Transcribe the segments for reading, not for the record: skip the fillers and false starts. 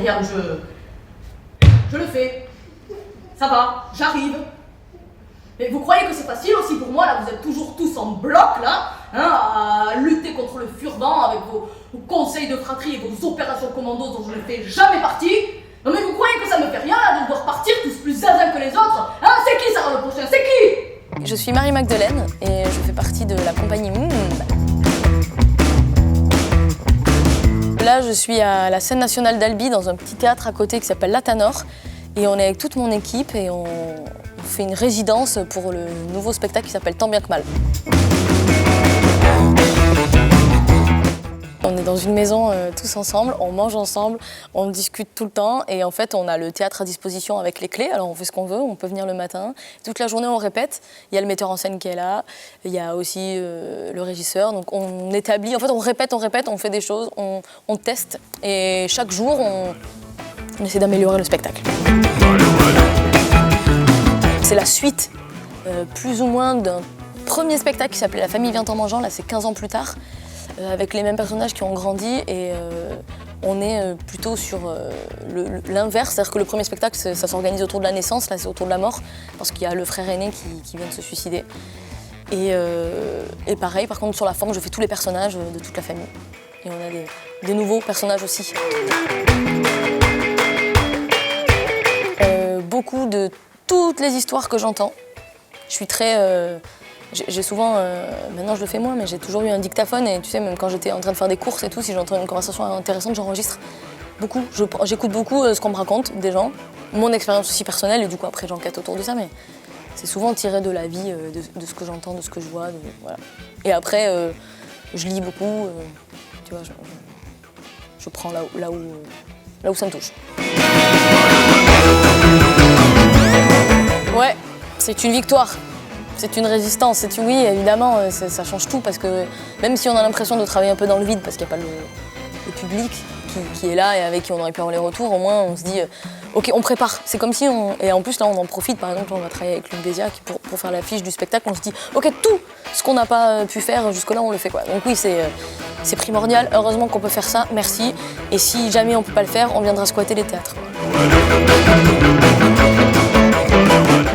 Myriam, je le fais. Ça va, j'arrive. Et vous croyez que c'est facile aussi pour moi, là, vous êtes toujours tous en bloc, là, hein, à lutter contre le fur-vent avec vos conseils de fratrie et vos opérations commando dont je ne fais jamais partie. Non mais vous croyez que ça me fait rien, là, de devoir partir tous plus zinzin que les autres? Hein, c'est qui Sarah le prochain? C'est qui? Je suis Marie-Magdeleine et je fais partie de la compagnie Moon. Là, je suis à la scène nationale d'Albi, dans un petit théâtre à côté qui s'appelle La Tanor. Et on est avec toute mon équipe et on fait une résidence pour le nouveau spectacle qui s'appelle Tant bien que mal. On est dans une maison tous ensemble, on mange ensemble, on discute tout le temps et en fait on a le théâtre à disposition avec les clés, alors on fait ce qu'on veut, on peut venir le matin. Toute la journée on répète, il y a le metteur en scène qui est là, il y a aussi le régisseur, donc on établit, en fait on répète, on fait des choses, on teste et chaque jour on essaie d'améliorer le spectacle. C'est la suite, plus ou moins, d'un premier spectacle qui s'appelait La famille vient en mangeant, là c'est 15 ans plus tard. Avec les mêmes personnages qui ont grandi et on est plutôt sur l'inverse, c'est-à-dire que le premier spectacle ça s'organise autour de la naissance, là c'est autour de la mort parce qu'il y a le frère aîné qui vient de se suicider. Et pareil, par contre sur la forme je fais tous les personnages de toute la famille et on a des nouveaux personnages aussi. Beaucoup de toutes les histoires que j'entends, je suis très... J'ai souvent, maintenant je le fais moins, mais j'ai toujours eu un dictaphone et tu sais, même quand j'étais en train de faire des courses et tout, si j'entends une conversation intéressante, j'enregistre beaucoup. J'écoute beaucoup ce qu'on me raconte des gens, mon expérience aussi personnelle et du coup après j'enquête autour de ça, mais c'est souvent tiré de la vie, de ce que j'entends, de ce que je vois, voilà. Et après, je lis beaucoup, tu vois, je prends là où ça me touche. Ouais, c'est une victoire. C'est une résistance, oui évidemment ça change tout parce que même si on a l'impression de travailler un peu dans le vide parce qu'il n'y a pas le public qui est là et avec qui on aurait pu avoir les retours, au moins on se dit ok on prépare, c'est comme si et en plus là on en profite, par exemple on va travailler avec Luc Bézia pour faire l'affiche du spectacle, on se dit ok tout ce qu'on n'a pas pu faire jusque-là on le fait quoi. Donc oui c'est primordial, heureusement qu'on peut faire ça, merci, et si jamais on peut pas le faire, on viendra squatter les théâtres.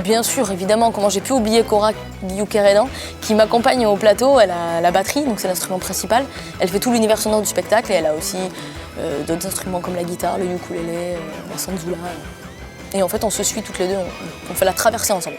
Bien sûr, évidemment, comment j'ai pu oublier Cora Guillou-Kérédan, qui m'accompagne au plateau, elle a la batterie, donc c'est l'instrument principal. Elle fait tout l'univers sonore du spectacle et elle a aussi d'autres instruments comme la guitare, le ukulélé, la sanzula. Et en fait, on se suit toutes les deux, on fait la traversée ensemble.